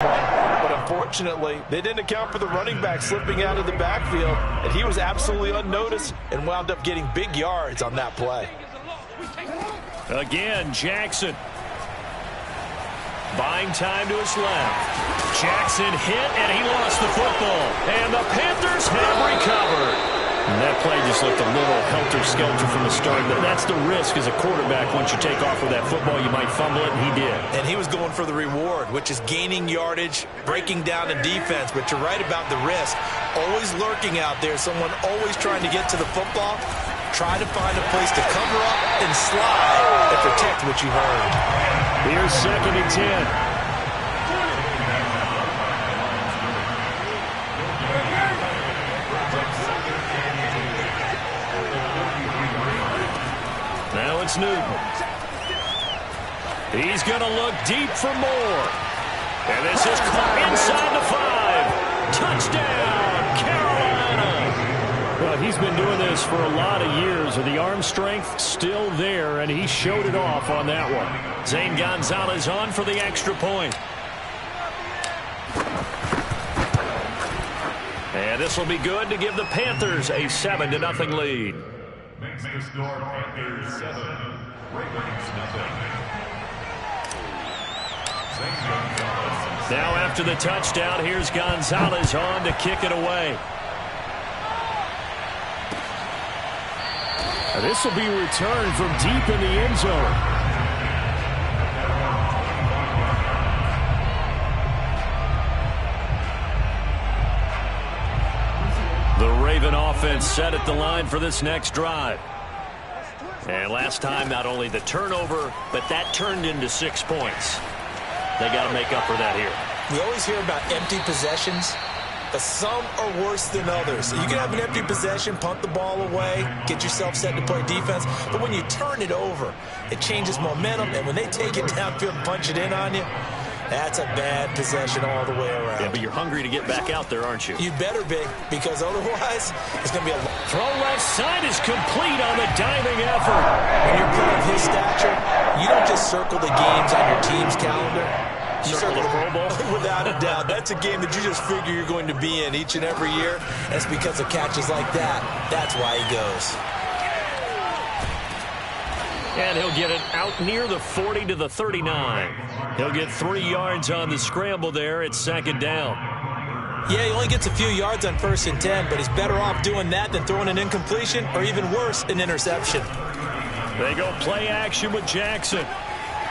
But unfortunately, they didn't account for the running back slipping out of the backfield, and he was absolutely unnoticed and wound up getting big yards on that play. Again, Jackson. Buying time to his left. Jackson hit, and he lost the football. And the Panthers have recovered. And that play just looked a little helter-skelter from the start, but that's the risk as a quarterback. Once you take off with that football, you might fumble it, and he did. And he was going for the reward, which is gaining yardage, breaking down the defense. But you're right about the risk. Always lurking out there, someone always trying to get to the football. Try to find a place to cover up and slide and protect what you've earned. Here's 2nd and 10. Now it's Newton. He's going to look deep for more. And this is caught inside the 5. Touchdown, Carolina. Well, he's been doing this for a lot of years, and the arm strength still there, and he showed it off on that one. Zane Gonzalez on for the extra point. And this will be good to give the Panthers a 7-0 lead. Makes the score Panthers 7, Ravens nothing. Now after the touchdown, here's Gonzalez on to kick it away. This will be returned from deep in the end zone. The Raven offense set at the line for this next drive. And last time, not only the turnover, but that turned into 6 points. They got to make up for that here. We always hear about empty possessions, but some are worse than others. You can have an empty possession, punt the ball away, get yourself set to play defense, but when you turn it over, it changes momentum, and when they take it downfield and punch it in on you, that's a bad possession all the way around. Yeah, but you're hungry to get back out there, aren't you? You better be, because otherwise it's going to be a throw left side is complete on the diving effort. When you're playing his stature, you don't just circle the games on your team's calendar. You circle the Pro Bowl? Without a doubt. That's a game that you just figure you're going to be in each and every year. And it's because of catches like that. That's why he goes. And he'll get it out near the 40 to the 39. He'll get 3 yards on the scramble there. It's 2nd down. Yeah, he only gets a few yards on 1st and 10, but he's better off doing that than throwing an incompletion or even worse, an interception. They go play action with Jackson.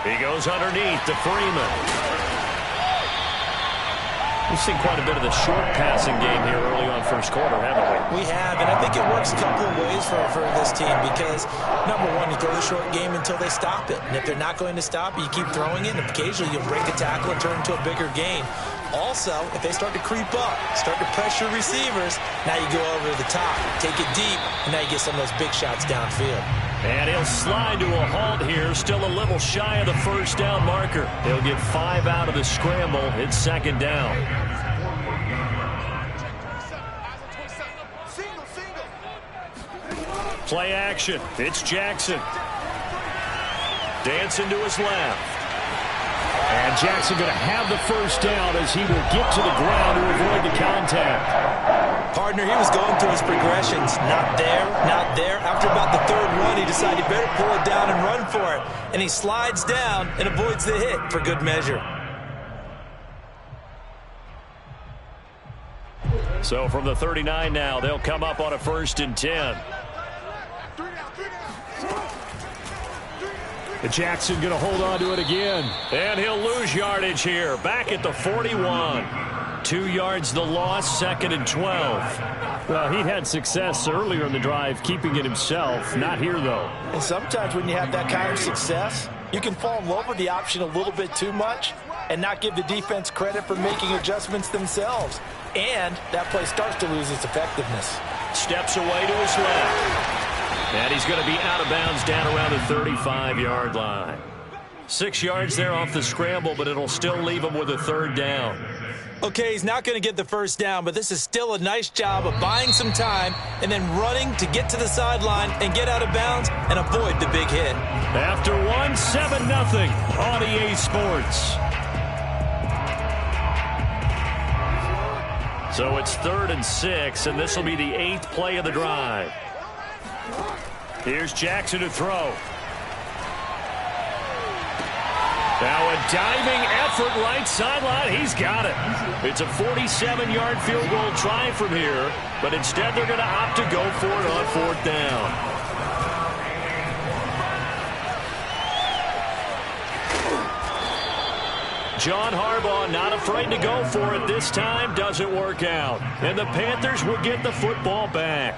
He goes underneath to Freeman. We've seen quite a bit of the short passing game here early on first quarter, haven't we? We have, and I think it works a couple of ways for this team because, number one, you throw the short game until they stop it. And if they're not going to stop it, you keep throwing it, and occasionally you'll break a tackle and turn it into a bigger gain. Also, if they start to creep up, start to pressure receivers, now you go over the top, take it deep, and now you get some of those big shots downfield. And he'll slide to a halt here, still a little shy of the 1st down marker. He'll get 5 out of the scramble. It's 2nd down. Play action. It's Jackson. Dancing to his left. And Jackson going to have the 1st down as he will get to the ground to avoid the contact. Partner, he was going through his progressions. Not there, not there. After about the 3rd run, he decided he better pull it down and run for it. And he slides down and avoids the hit for good measure. So from the 39 now, they'll come up on a 1st and 10. Jackson going to hold on to it again. And he'll lose yardage here. Back at the 41. 2 yards the loss, 2nd and 12. Well, he had success earlier in the drive, keeping it himself. Not here, though. And sometimes when you have that kind of success, you can fall in love with the option a little bit too much and not give the defense credit for making adjustments themselves. And that play starts to lose its effectiveness. Steps away to his left. And he's going to be out of bounds down around the 35-yard line. 6 yards there off the scramble, but it'll still leave him with a 3rd down. Okay, he's not going to get the 1st down, but this is still a nice job of buying some time and then running to get to the sideline and get out of bounds and avoid the big hit. After 1, 7-0 on EA Sports. So it's 3rd and 6, and this will be the 8th play of the drive. Here's Jackson to throw. Now a diving effort right sideline. He's got it. It's a 47-yard field goal try from here, but instead they're going to opt to go for it on 4th down. John Harbaugh not afraid to go for it this time. Doesn't work out. And the Panthers will get the football back.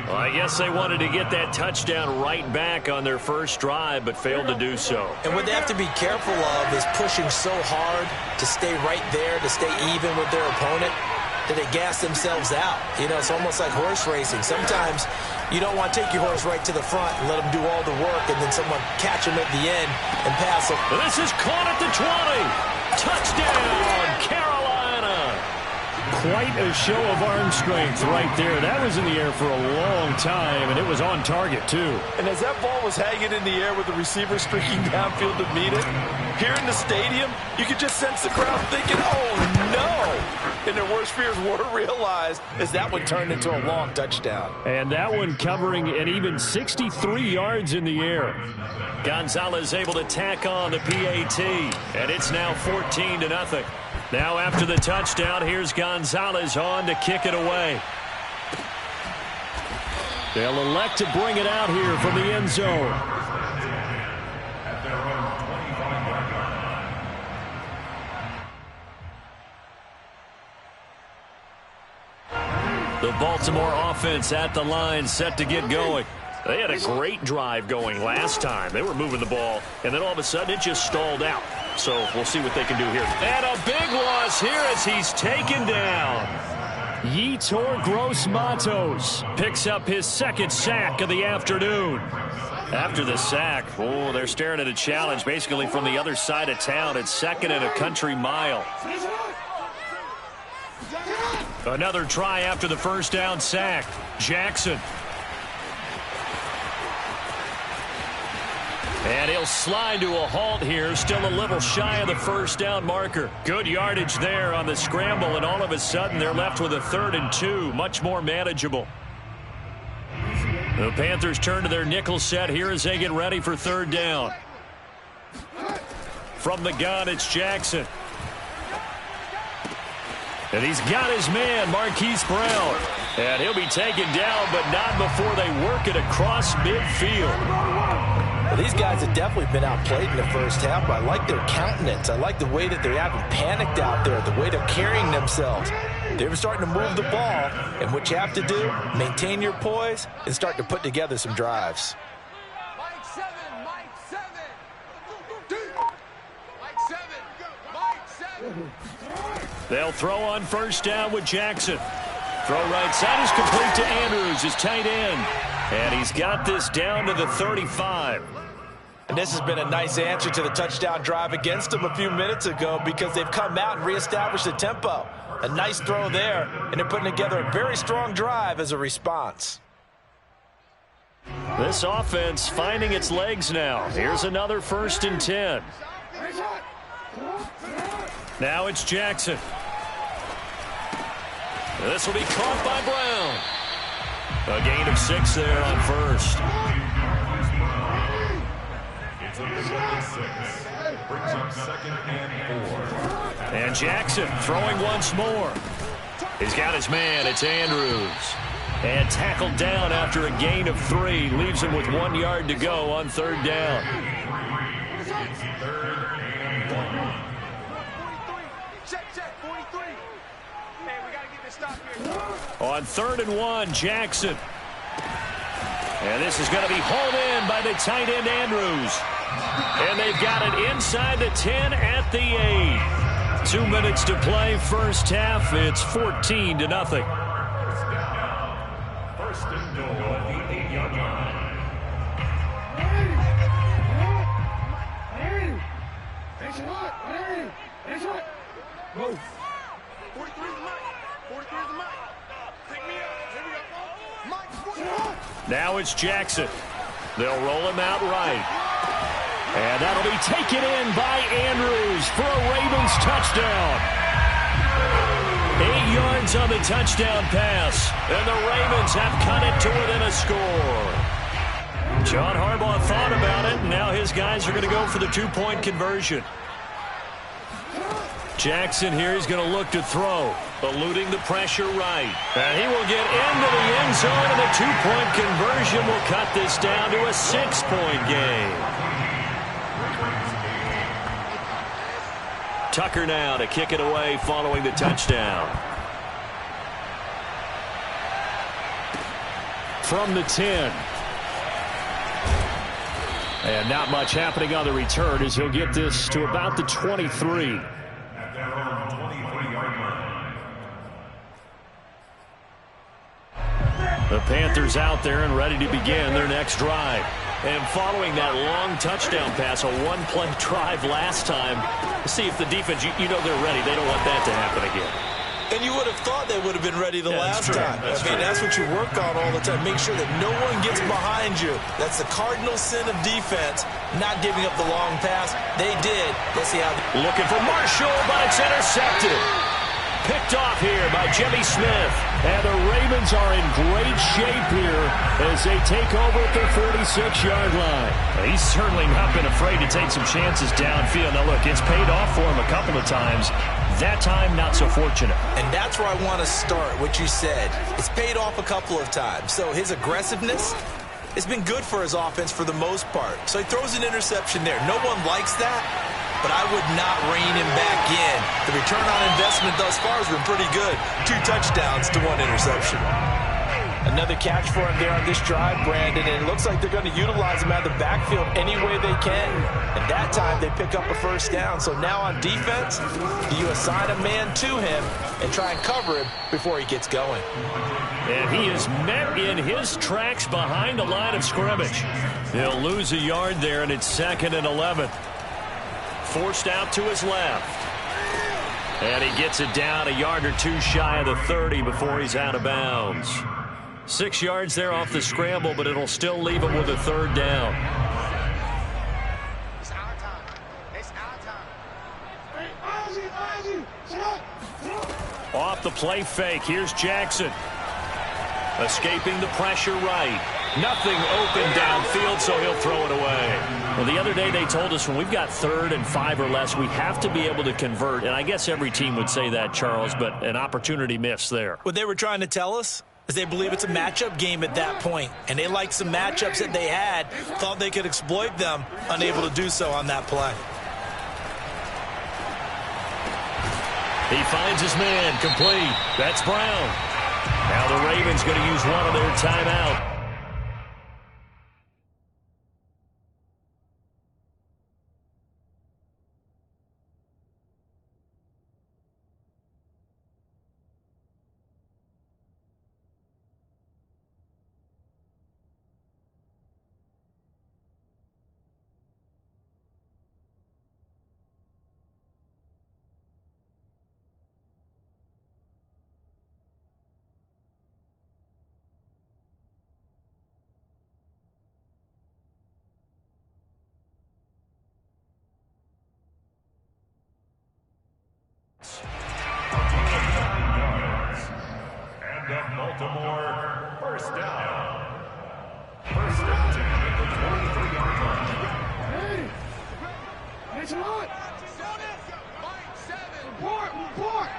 Well, I guess they wanted to get that touchdown right back on their first drive, but failed to do so. And what they have to be careful of is pushing so hard to stay right there, to stay even with their opponent, that they gas themselves out. You know, it's almost like horse racing. Sometimes you don't want to take your horse right to the front and let them do all the work, and then someone catch them at the end and pass them. This is caught at the 20. Touchdown, Carolina. Quite a show of arm strength right there. That was in the air for a long time, and it was on target, too. And as that ball was hanging in the air with the receiver streaking downfield to meet it, here in the stadium, you could just sense the crowd thinking, oh, no. And their worst fears were realized as that one turned into a long touchdown. And that one covering an even 63 yards in the air. Gonzalez able to tack on the PAT, and it's now 14-0. Now after the touchdown, here's Gonzalez on to kick it away. They'll elect to bring it out here from the end zone. The Baltimore offense at the line, set to get going. They had a great drive going last time. They were moving the ball, and then all of a sudden it just stalled out. So we'll see what they can do here. And a big loss here as he's taken down. Yetur Gross-Matos picks up his 2nd sack of the afternoon. After the sack, oh, they're staring at a challenge basically from the other side of town. It's 2nd and a country mile. Another try after the first down sack. Jackson. And he'll slide to a halt here, still a little shy of the first down marker. Good yardage there on the scramble, and all of a sudden they're left with a 3rd and 2, much more manageable. The Panthers turn to their nickel set here as they get ready for 3rd down. From the gun, it's Jackson. And he's got his man, Marquise Brown. And he'll be taken down, but not before they work it across midfield. Well, these guys have definitely been outplayed in the first half, but I like their countenance. I like the way that they haven't panicked out there, the way they're carrying themselves. They're starting to move the ball, and what you have to do, maintain your poise and start to put together some drives. Mike 7, Mike 7. Mike 7, Mike 7. They'll throw on first down with Jackson. Throw right side is complete to Andrews, his tight end. And he's got this down to the 35. And this has been a nice answer to the touchdown drive against them a few minutes ago because they've come out and reestablished the tempo. A nice throw there, and they're putting together a very strong drive as a response. This offense finding its legs now. Here's another 1st and 10. Now it's Jackson. This will be caught by Brown. A gain of 6 there on first. It's a big 6. Brings up 2nd and 4. And Jackson throwing once more. He's got his man. It's Andrews. And tackled down after a gain of 3. Leaves him with 1 yard to go on 3rd down. It's 3rd and 1. Check, 43. Man, we got to get this stop here. On 3rd and 1, Jackson. And this is going to be hauled in by the tight end, Andrews. And they've got it inside the 10 at the 8. 2 minutes to play, first half. It's 14-0. First and goal at the 8-yard line. Move. 43 is the mic. 43 is the mic. Pick me up. Here we go. Mike, 43. Now it's Jackson. They'll roll him out right. And that'll be taken in by Andrews for a Ravens touchdown. 8 yards Hopkins on the touchdown pass. And the Ravens have cut it to within a score. John Harbaugh thought about it, and now his guys are going to go for the two-point conversion. Jackson here, he's going to look to throw, eluding the pressure right. And he will get into the end zone, and the two-point conversion will cut this down to a 6-point game. Tucker now to kick it away following the touchdown. From the 10. And not much happening on the return as he'll get this to about the 23. The Panthers out there and ready to begin their next drive. And following that long touchdown pass, a one-play drive last time, see if the defense, you know they're ready. They don't want that to happen again. And you would have thought they would have been ready the last time. That's what you work on all the time. Make sure that no one gets behind you. That's the cardinal sin of defense, not giving up the long pass. They did. Let's see how. Looking for Marshall, but it's intercepted. Picked off here by Jimmy Smith. And the Ravens are in great shape here as they take over at their 46-yard line. He's certainly not been afraid to take some chances downfield. Now, look, it's paid off for him a couple of times. That time, not so fortunate. And that's where I want to start, what you said. It's paid off a couple of times. So his aggressiveness has been good for his offense for the most part. So he throws an interception there. No one likes that, but I would not rein him back in. The return on investment thus far has been pretty good. 2 touchdowns to 1 interception. Another catch for him there on this drive, Brandon, and it looks like they're going to utilize him out of the backfield any way they can. And that time they pick up a first down. So now on defense, do you assign a man to him and try and cover him before he gets going? And he is met in his tracks behind the line of scrimmage. He'll lose a yard there, and it's 2nd and 11. Forced out to his left. And he gets it down a yard or two shy of the 30 before he's out of bounds. 6 yards there off the scramble, but it'll still leave him with a 3rd down. It's our time. It's our time. Off the play fake, here's Jackson. Escaping the pressure right. Nothing open downfield, so he'll throw it away. Well, the other day they told us when we've got 3rd and 5 or less, we have to be able to convert. And I guess every team would say that, Charles, but an opportunity missed there. What they were trying to tell us is they believe it's a matchup game at that point. And they liked some matchups that they had, thought they could exploit them, unable to do so on that play. He finds his man, complete. That's Brown. Now the Ravens going to use one of their timeout. And of Baltimore, first down. First and 10 at the 23-yard line. Hey! It's on! Report!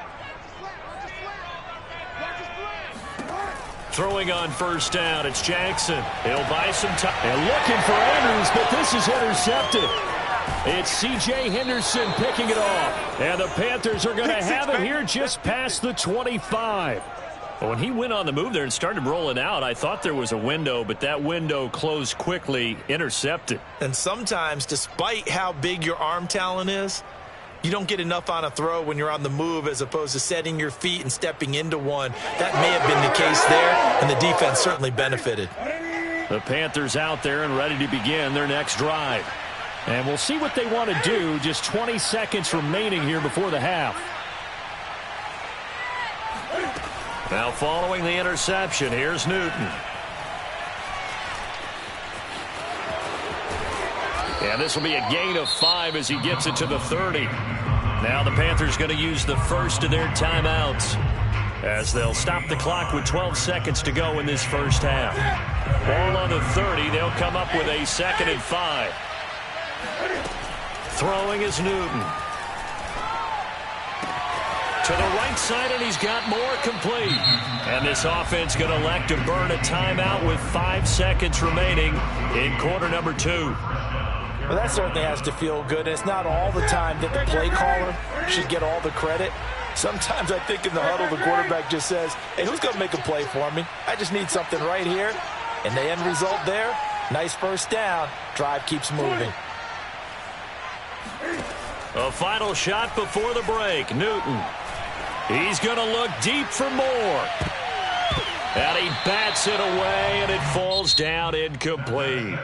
Throwing on first down, it's Jackson. He'll buy some time. And looking for Andrews, but this is intercepted. It's C.J. Henderson picking it off. And the Panthers are going to have it here just past the 25. When he went on the move there and started rolling out, I thought there was a window, but that window closed quickly, intercepted. And sometimes, despite how big your arm talent is, you don't get enough on a throw when you're on the move as opposed to setting your feet and stepping into one. That may have been the case there, and the defense certainly benefited. The Panthers out there and ready to begin their next drive. And we'll see what they want to do. Just 20 seconds remaining here before the half. Now following the interception, here's Newton. And this will be a gain of 5 as he gets it to the 30. Now the Panthers going to use the first of their timeouts. as they'll stop the clock with 12 seconds to go in this first half. Ball on the 30. They'll come up with a 2nd and 5. Throwing is Newton. To the right side, and he's got more complete. And this offense going to elect to burn a timeout with 5 seconds remaining in quarter number 2. Well, that certainly has to feel good. It's not all the time that the play caller should get all the credit. Sometimes I think in the huddle, the quarterback just says, hey, who's going to make a play for me? I just need something right here. And the end result there, nice first down. Drive keeps moving. A final shot before the break. Newton. He's going to look deep for more. And he bats it away, and it falls down incomplete.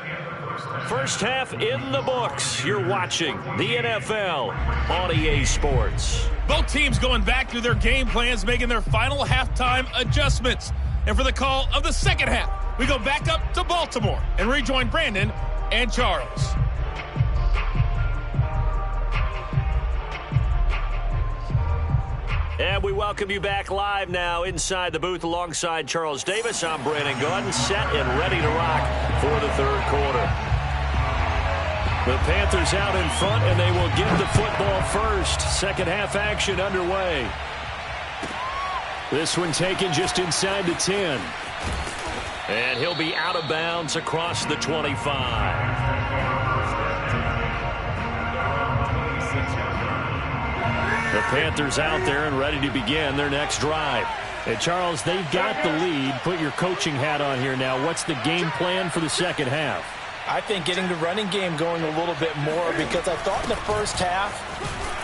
First half in the books. You're watching the NFL on EA Sports. Both teams going back through their game plans, making their final halftime adjustments. And for the call of the second half, we go back up to Baltimore and rejoin Brandon and Charles. And we welcome you back live now inside the booth alongside Charles Davis. I'm Brandon Gordon, set and ready to rock for the third quarter. The Panthers out in front, and they will get the football first. Second half action underway. This one taken just inside the 10. And he'll be out of bounds across the 25. The Panthers out there and ready to begin their next drive. Hey, Charles, they've got the lead. Put your coaching hat on here now. What's the game plan for the second half? I think getting the running game going a little bit more, because I thought in the first half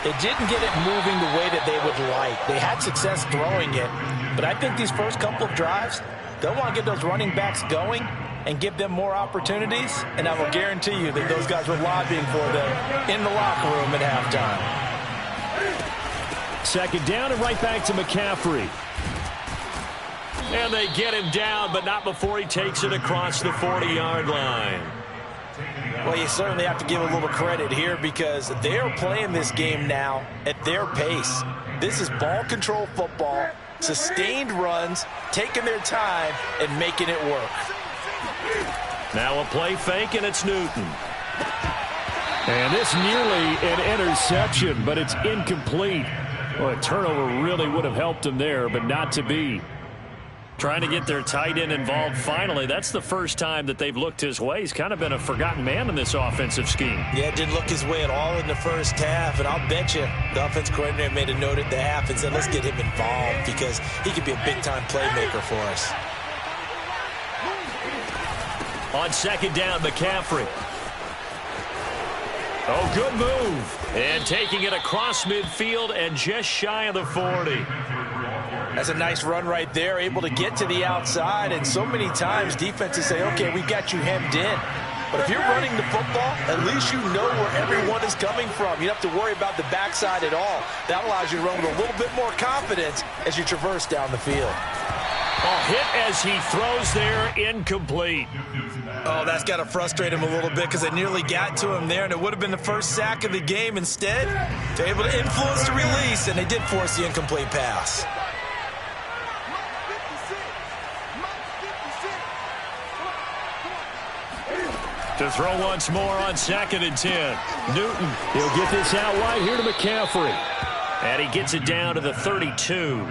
they didn't get it moving the way that they would like. They had success throwing it, but I think these first couple of drives, they'll want to get those running backs going and give them more opportunities, and I will guarantee you that those guys were lobbying for them in the locker room at halftime. Second down and right back to McCaffrey. And they get him down, but not before he takes it across the 40-yard line. Well, you certainly have to give a little credit here, because they're playing this game now at their pace. This is ball control football, sustained runs, taking their time, and making it work. Now a play fake, and it's Newton. And this nearly an interception, but it's incomplete. Well, a turnover really would have helped them there, but not to be. Trying to get their tight end involved finally. That's the first time that they've looked his way. He's kind of been a forgotten man in this offensive scheme. Yeah, it didn't look his way at all in the first half, and I'll bet you the offense coordinator made a note at the half and said, let's get him involved, because he could be a big-time playmaker for us. On second down, McCaffrey. Oh, good move. And taking it across midfield and just shy of the 40. That's a nice run right there, able to get to the outside. And so many times defenses say, okay, we've got you hemmed in. But if you're running the football, at least you know where everyone is coming from. You don't have to worry about the backside at all. That allows you to run with a little bit more confidence as you traverse down the field. A hit as he throws there, incomplete. Oh, that's got to frustrate him a little bit, because they nearly got to him there, and it would have been the first sack of the game. Instead, they're able to influence the release, and they did force the incomplete pass. To throw once more on 2nd and 10. Newton, he'll get this out right here to McCaffrey. And he gets it down to the 32.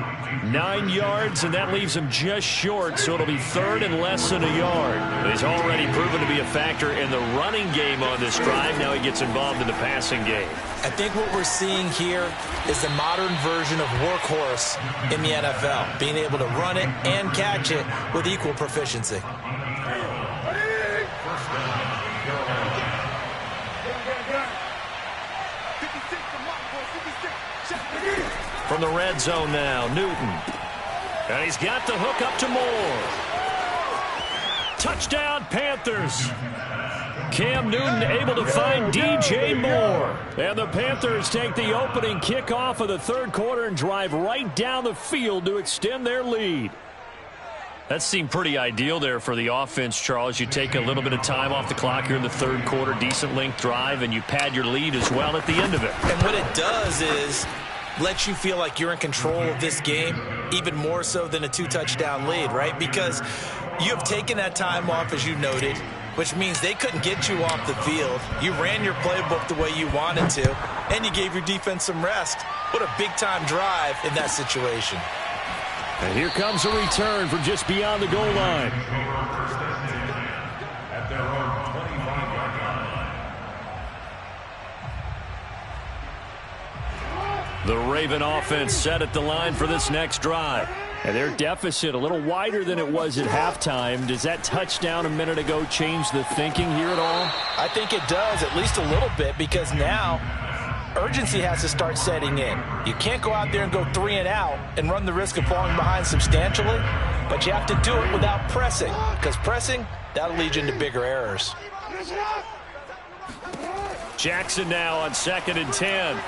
9 yards, and that leaves him just short, so it'll be third and less than a yard. He's already proven to be a factor in the running game on this drive. Now he gets involved in the passing game. I think what we're seeing here is the modern version of workhorse in the NFL, being able to run it and catch it with equal proficiency. From the red zone now, Newton. And he's got the hook up to Moore. Touchdown, Panthers. Cam Newton able to find DJ Moore. And the Panthers take the opening kickoff of the third quarter and drive right down the field to extend their lead. That seemed pretty ideal there for the offense, Charles. You take a little bit of time off the clock here in the third quarter, decent length drive, and you pad your lead as well at the end of it. And what it does is lets you feel like you're in control of this game, even more so than a 2-touchdown lead, right? Because you have taken that time off, as you noted, which means they couldn't get you off the field. You ran your playbook the way you wanted to, and you gave your defense some rest. What a big-time drive in that situation. And here comes a return from just beyond the goal line. At their own 25-yard line. The Raven offense set at the line for this next drive. And their deficit a little wider than it was at halftime. Does that touchdown a minute ago change the thinking here at all? I think it does, at least a little bit, because now urgency has to start setting in. You can't go out there and go 3 and out and run the risk of falling behind substantially, but you have to do it without pressing, because pressing, that'll lead you into bigger errors. Jackson now on 2nd and 10.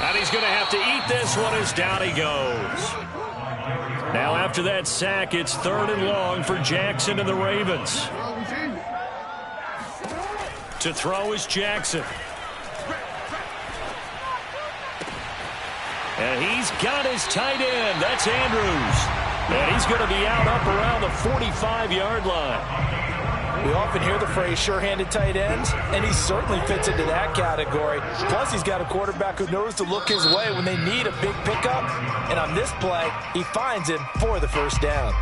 And he's going to have to eat this one as down he goes. Now after that sack, it's 3rd and long for Jackson and the Ravens. To throw is Jackson. And he's got his tight end. That's Andrews. And he's going to be out up around the 45-yard line. We often hear the phrase sure-handed tight ends, and he certainly fits into that category. Plus, he's got a quarterback who knows to look his way when they need a big pickup. And on this play, he finds him for the first down.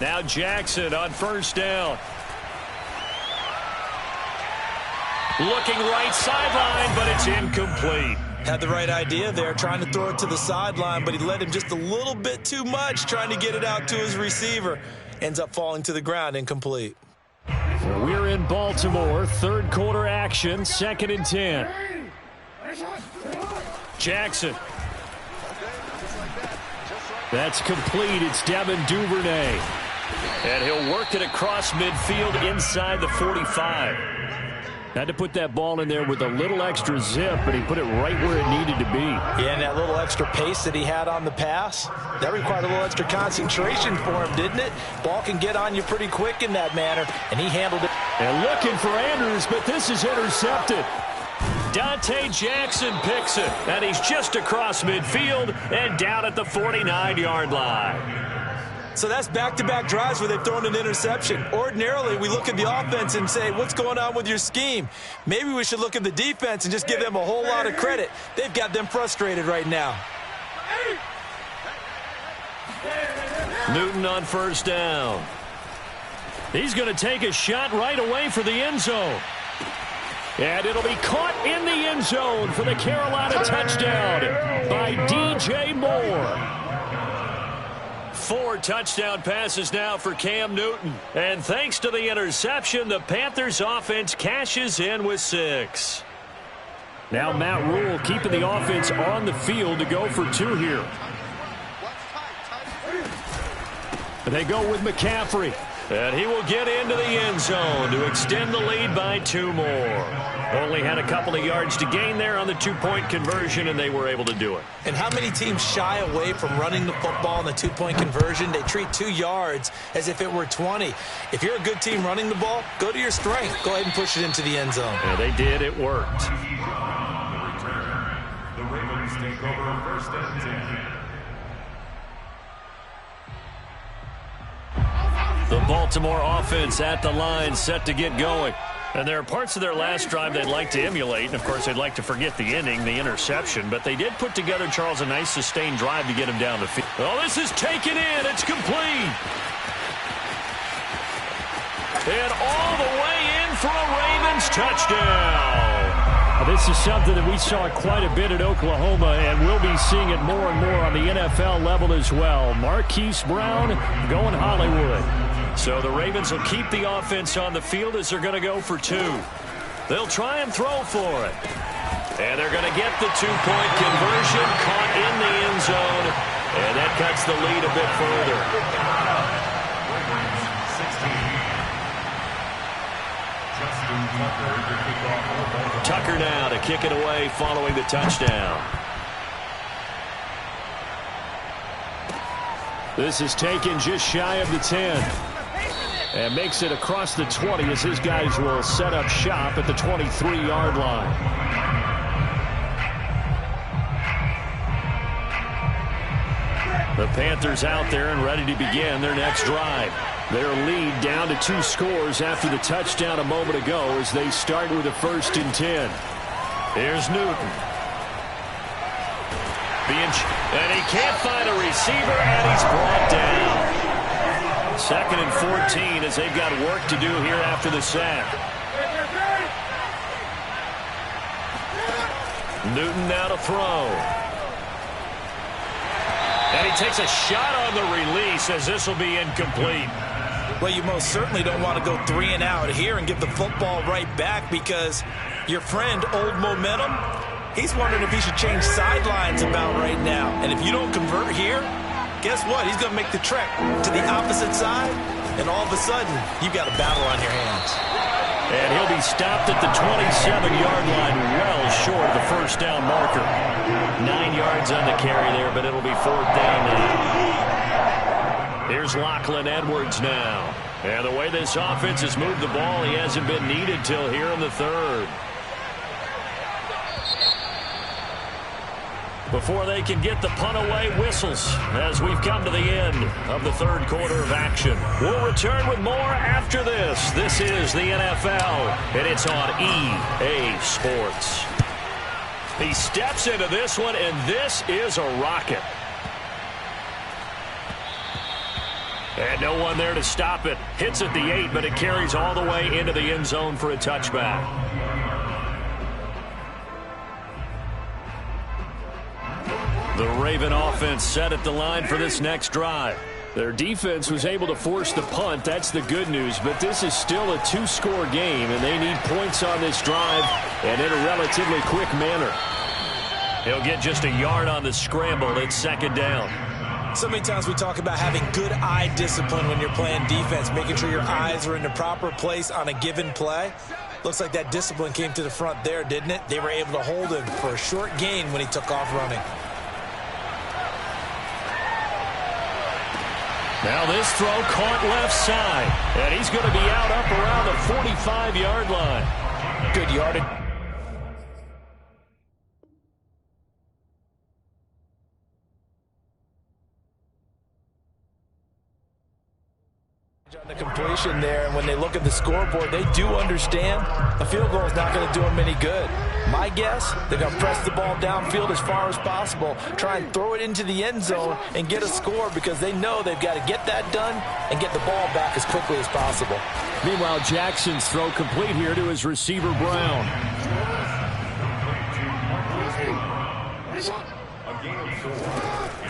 Now Jackson on 1st down. Looking right sideline, but it's incomplete. Had the right idea there, trying to throw it to the sideline, but he led him just a little bit too much, trying to get it out to his receiver. Ends up falling to the ground, incomplete. We're in Baltimore, 3rd quarter action, 2nd and 10. Jackson. That's complete. It's Devin Duvernay. And he'll work it across midfield inside the 45. Had to put that ball in there with a little extra zip, but he put it right where it needed to be. Yeah, and that little extra pace that he had on the pass, that required a little extra concentration for him, didn't it? Ball can get on you pretty quick in that manner, and he handled it. And looking for Andrews, but this is intercepted. Dante Jackson picks it, and he's just across midfield and down at the 49-yard line. So that's back-to-back drives where they've thrown an interception. Ordinarily, we look at the offense and say, what's going on with your scheme? Maybe we should look at the defense and just give them a whole lot of credit. They've got them frustrated right now. Newton on 1st down. He's going to take a shot right away for the end zone. And it'll be caught in the end zone for the Carolina touchdown by DJ Moore. 4 touchdown passes now for Cam Newton. And thanks to the interception, the Panthers offense cashes in with 6. Now Matt Rule keeping the offense on the field to go for 2 here. They go with McCaffrey. And he will get into the end zone to extend the lead by 2 more. Only had a couple of yards to gain there on the 2-point conversion, and they were able to do it. And how many teams shy away from running the football in the 2-point conversion? They treat 2 yards as if it were 20. If you're a good team running the ball, go to your strength. Go ahead and push it into the end zone. Yeah, they did. It worked. The Ravens take over 1st and 10. The Baltimore offense at the line, set to get going. And there are parts of their last drive they'd like to emulate. And, of course, they'd like to forget the ending, the interception. But they did put together, Charles, a nice sustained drive to get him down the field. Oh, this is taken in. It's complete. And all the way in for a Ravens touchdown. This is something that we saw quite a bit at Oklahoma, and we'll be seeing it more and more on the NFL level as well. Marquise Brown going Hollywood. So the Ravens will keep the offense on the field as they're going to go for 2. They'll try and throw for it. And they're going to get the 2-point conversion caught in the end zone. And that cuts the lead a bit further. Tucker now to kick it away following the touchdown. This is taken just shy of the 10. And makes it across the 20 as his guys will set up shop at the 23-yard line. The Panthers out there and ready to begin their next drive. Their lead down to 2 scores after the touchdown a moment ago as they start with a 1st and 10. Here's Newton. And he can't find a receiver, and he's brought down. 2nd and 14 as they've got work to do here after the sack. Newton now to throw. And he takes a shot on the release as this will be incomplete. Well, you most certainly don't want to go 3 and out here and give the football right back because your friend, Old Momentum, he's wondering if he should change sidelines about right now. And if you don't convert here, guess what? He's going to make the trek to the opposite side, and all of a sudden, you've got a battle on your hands. And he'll be stopped at the 27-yard line, well short of the 1st down marker. 9 yards on the carry there, but it'll be 4th down now. Here's Lachlan Edwards now. And the way this offense has moved the ball, he hasn't been needed till here in the 3rd. Before they can get the punt away, whistles as we've come to the end of the 3rd quarter of action. We'll return with more after this. This is the NFL, and it's on EA Sports. He steps into this one, and this is a rocket. And no one there to stop it. Hits at the 8, but it carries all the way into the end zone for a touchback. The Raven offense set at the line for this next drive. Their defense was able to force the punt. That's the good news. But this is still a 2-score game, and they need points on this drive and in a relatively quick manner. He'll get just a yard on the scramble. It's 2nd down. So many times we talk about having good eye discipline when you're playing defense, making sure your eyes are in the proper place on a given play. Looks like that discipline came to the front there, didn't it? They were able to hold him for a short gain when he took off running. Now this throw caught left side, and he's going to be out up around the 45-yard line. Good yardage. On the completion there, and when they look at the scoreboard, they do understand a field goal is not going to do them any good. My guess, they're going to press the ball downfield as far as possible, try and throw it into the end zone and get a score because they know they've got to get that done and get the ball back as quickly as possible. Meanwhile, Jackson's throw complete here to his receiver, Brown.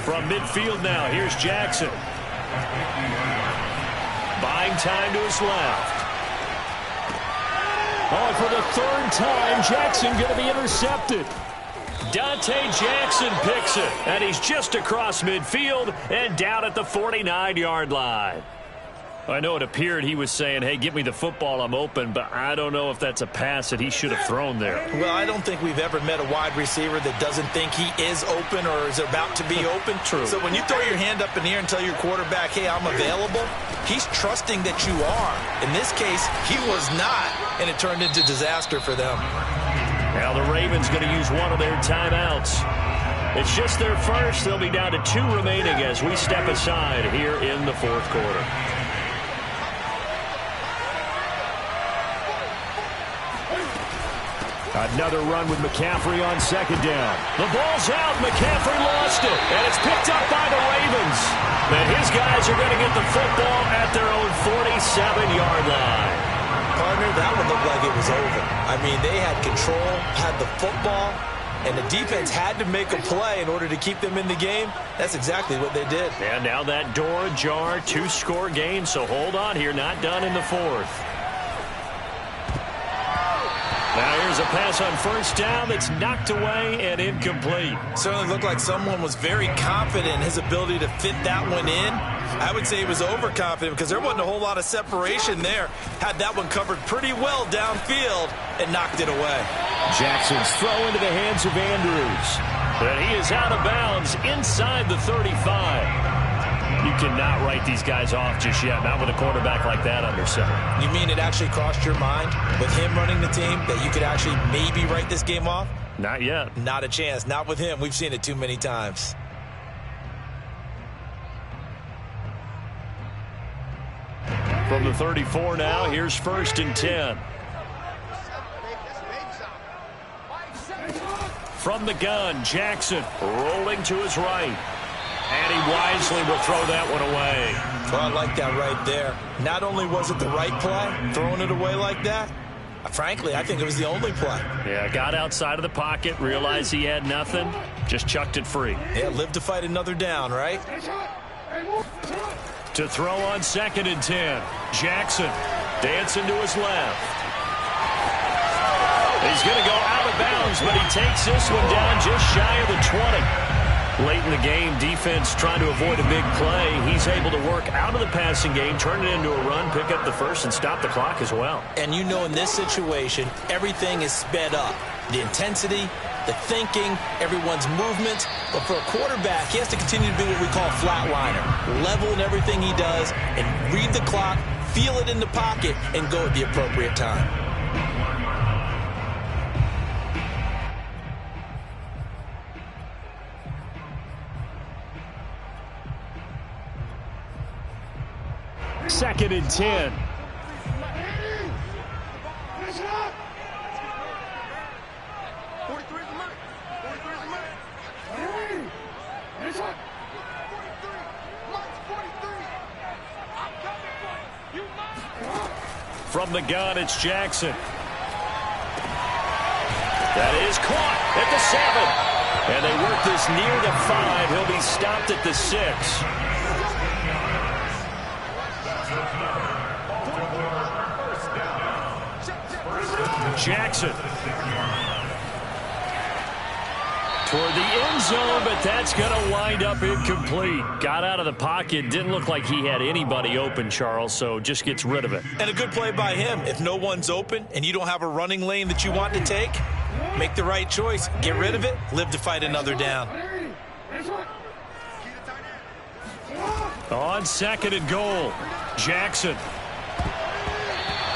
From midfield now, here's Jackson. Buying time to his left. Oh, and for the 3rd time, Jackson going to be intercepted. Dante Jackson picks it, and he's just across midfield and down at the 49-yard line. I know it appeared he was saying, hey, give me the football, I'm open, but I don't know if that's a pass that he should have thrown there. Well, I don't think we've ever met a wide receiver that doesn't think he is open or is about to be open. True. So when you throw your hand up in the air and tell your quarterback, hey, I'm available, he's trusting that you are. In this case, he was not, and it turned into disaster for them. Now the Ravens going to use one of their timeouts. It's just their first. They'll be down to 2 remaining as we step aside here in the 4th quarter. Another run with McCaffrey on 2nd down. The ball's out. McCaffrey lost it. And it's picked up by the Ravens. And his guys are going to get the football at their own 47-yard line. Partner, that one looked like it was over. I mean, they had control, had the football, and the defense had to make a play in order to keep them in the game. That's exactly what they did. And now that door ajar, 2-score game. So hold on here. Not done in the 4th. Now here's a pass on 1st down that's knocked away and incomplete. Certainly looked like someone was very confident in his ability to fit that one in. I would say he was overconfident because there wasn't a whole lot of separation there. Had that one covered pretty well downfield and knocked it away. Jackson's throw into the hands of Andrews. And he is out of bounds inside the 35. You cannot write these guys off just yet, not with a quarterback like that under center. You mean it actually crossed your mind with him running the team that you could actually maybe write this game off? Not yet. Not a chance. Not with him. We've seen it too many times. From the 34 now, here's 1st and 10. From the gun, Jackson rolling to his right. And he wisely will throw that one away. Well, I like that right there. Not only was it the right play, throwing it away like that, frankly, I think it was the only play. Yeah, got outside of the pocket, realized he had nothing, just chucked it free. Yeah, live to fight another down, right? To throw on 2nd and 10. Jackson dancing to his left. He's going to go out of bounds, but he takes this one down just shy of the 20. Late in the game, defense trying to avoid a big play. He's able to work out of the passing game, turn it into a run, pick up the first, and stop the clock as well. And you know in this situation, everything is sped up. The intensity, the thinking, everyone's movements. But for a quarterback, he has to continue to be what we call a flatliner. Level in everything he does and read the clock, feel it in the pocket, and go at the appropriate time. Second and 10. From the gun, it's Jackson. That is caught at the 7. And they work this near the 5. He'll be stopped at the 6. Jackson toward the end zone, but that's going to wind up incomplete. Got out of the pocket. Didn't look like he had anybody open, Charles, so just gets rid of it. And a good play by him. If no one's open and you don't have a running lane that you want to take, make the right choice. Get rid of it. Live to fight another down. On 2nd and goal, Jackson.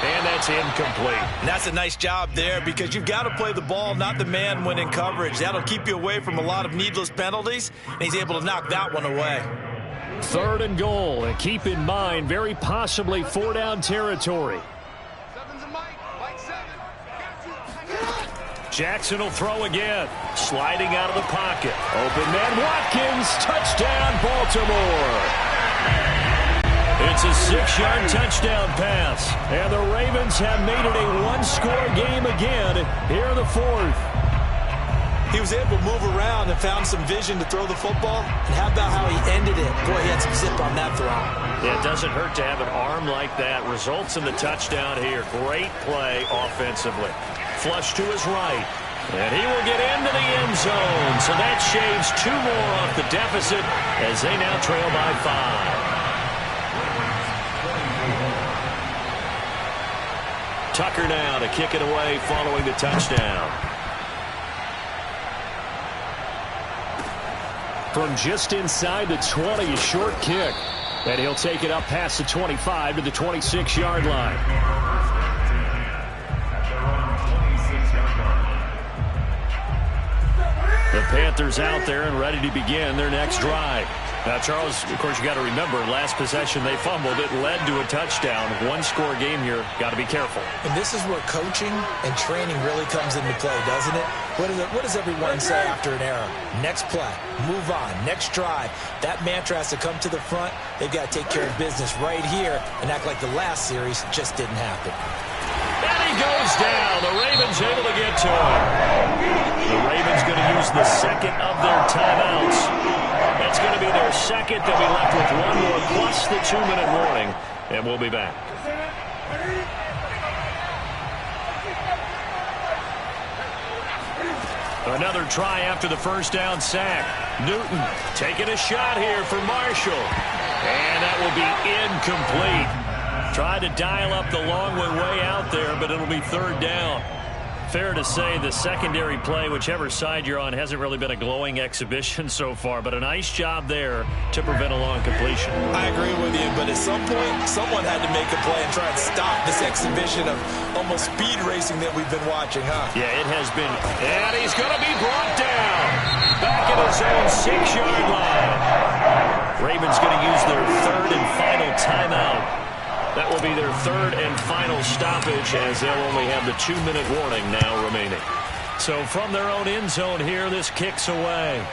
And that's incomplete. And that's a nice job there because you've got to play the ball, not the man when in coverage. That'll keep you away from a lot of needless penalties, and he's able to knock that one away. 3rd and goal, and keep in mind, very possibly 4-down territory. Jackson will throw again, sliding out of the pocket. Open man Watkins, touchdown Baltimore. It's a 6-yard touchdown pass. And the Ravens have made it a one-score game again here in the 4th. He was able to move around and found some vision to throw the football. And how about how he ended it? Boy, he had some zip on that throw. Yeah, it doesn't hurt to have an arm like that. Results in the touchdown here. Great play offensively. Flush to his right. And he will get into the end zone. So that shaves 2 more off the deficit as they now trail by 5. Tucker now to kick it away following the touchdown. From just inside the 20, a short kick. And he'll take it up past the 25 to the 26-yard line. The Panthers out there and ready to begin their next drive. Now, Charles, of course, you got to remember, last possession they fumbled. It led to a touchdown. One-score game here. Got to be careful. And this is where coaching and training really comes into play, doesn't it? What does everyone say after an error? Next play, move on, next drive. That mantra has to come to the front. They've got to take care of business right here and act like the last series just didn't happen. And he goes down. The Ravens able to get to him. The Ravens going to use the second of their timeouts. That's going to be their second. They'll be left with 1 more plus the 2-minute warning. And we'll be back. Another try after the first down sack. Newton taking a shot here for Marshall. And that will be incomplete. Tried to dial up the long way out there, but it'll be 3rd down. Fair to say the secondary play, whichever side you're on, hasn't really been a glowing exhibition so far, but a nice job there to prevent a long completion. I agree with you, but at some point, someone had to make a play and try and stop this exhibition of almost speed racing that we've been watching, huh? Yeah, it has been. And he's going to be brought down. Back at his own 6-yard line. Ravens going to use their third and final timeout. That will be their third and final stoppage, as they'll only have the 2-minute warning now remaining. So from their own end zone here, this kicks away.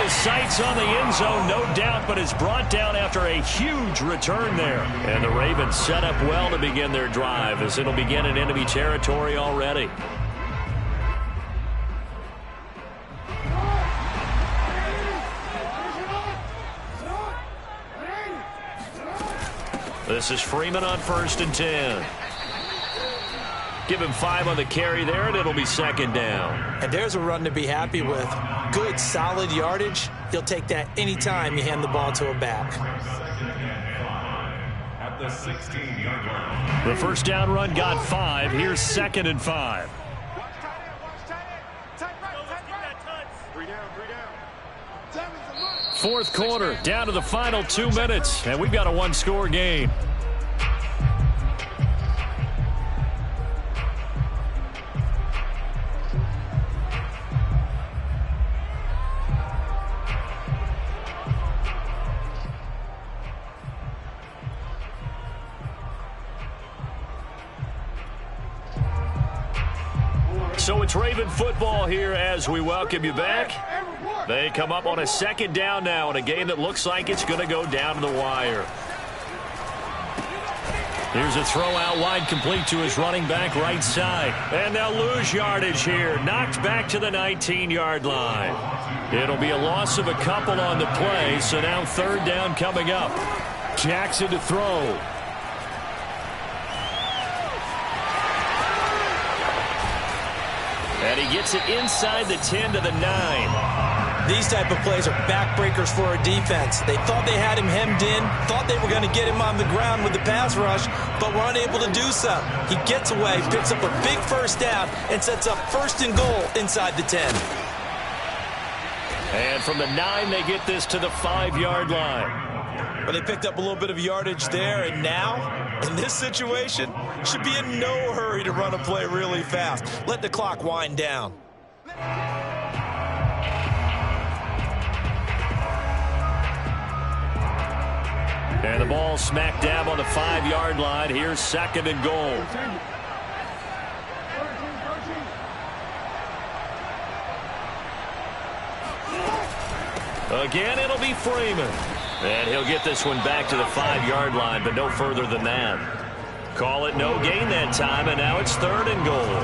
Sights on the end zone, no doubt, but is brought down after a huge return there. And the Ravens set up well to begin their drive, as it'll begin in enemy territory already. This is Freeman on 1st and 10. Give him 5 on the carry there, and it'll be 2nd down. And there's a run to be happy with. Good, solid yardage. He'll take that anytime you hand the ball to a back. At the 16-yard line. The first down run got 5. Here's 2nd and 5. Fourth quarter, down to the final 2 minutes, and we've got a one-score game. So it's Raven football here as we welcome you back. They come up on a 2nd down now in a game that looks like it's going to go down to the wire. Here's a throw out wide, complete to his running back right side. And they'll lose yardage here. Knocked back to the 19-yard line. It'll be a loss of a couple on the play, so now 3rd down coming up. Jackson to throw. And he gets it inside the 10 to the 9. These type of plays are backbreakers for a defense. They thought they had him hemmed in, thought they were going to get him on the ground with the pass rush, but were unable to do so. He gets away, picks up a big first down, and sets up 1st and goal inside the 10. And from the 9, they get this to the 5-yard line. But they picked up a little bit of yardage there, and now, in this situation, should be in no hurry to run a play really fast. Let the clock wind down. And the ball smack dab on the 5-yard line. Here's 2nd and goal. Again, it'll be Freeman. And he'll get this one back to the 5-yard line, but no further than that. Call it no gain that time, and now it's 3rd and goal.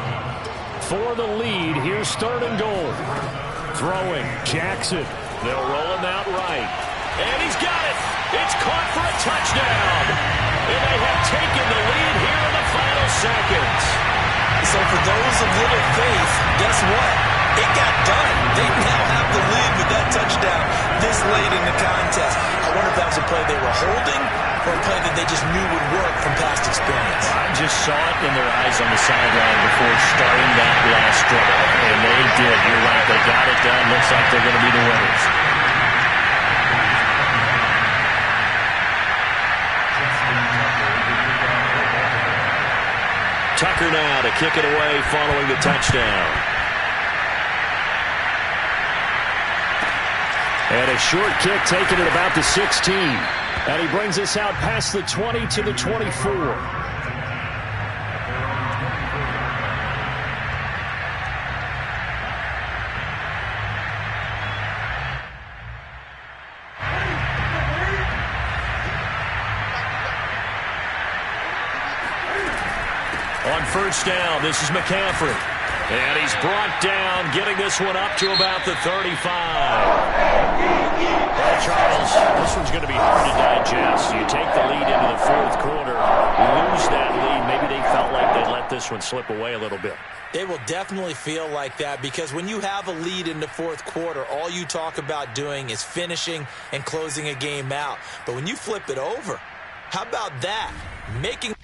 For the lead, here's 3rd and goal. Throwing, Jackson. They'll roll him out right. And he's got it. It's caught for a touchdown. And they have taken the lead here in the final seconds. So for those of little faith, guess what? It got done. They now have the lead with that touchdown this late in the contest. I wonder if that was a play they were holding or a play that they just knew would work from past experience. I just saw it in their eyes on the sideline before starting that last drive. And they did. You're right. They got it done. Looks like they're going to be the winners. Tucker now to kick it away following the touchdown. And a short kick taken at about the 16. And he brings us out past the 20 to the 24. On 1st down, this is McCaffrey. And he's brought down, getting this one up to about the 35. Well, Charles, this one's going to be hard to digest. You take the lead into the 4th quarter, lose that lead. Maybe they felt like they'd let this this one slip away a little bit. They will definitely feel like that because when you have a lead in the fourth quarter, all you talk about doing is finishing and closing a game out. But when you flip it over, how about that? Making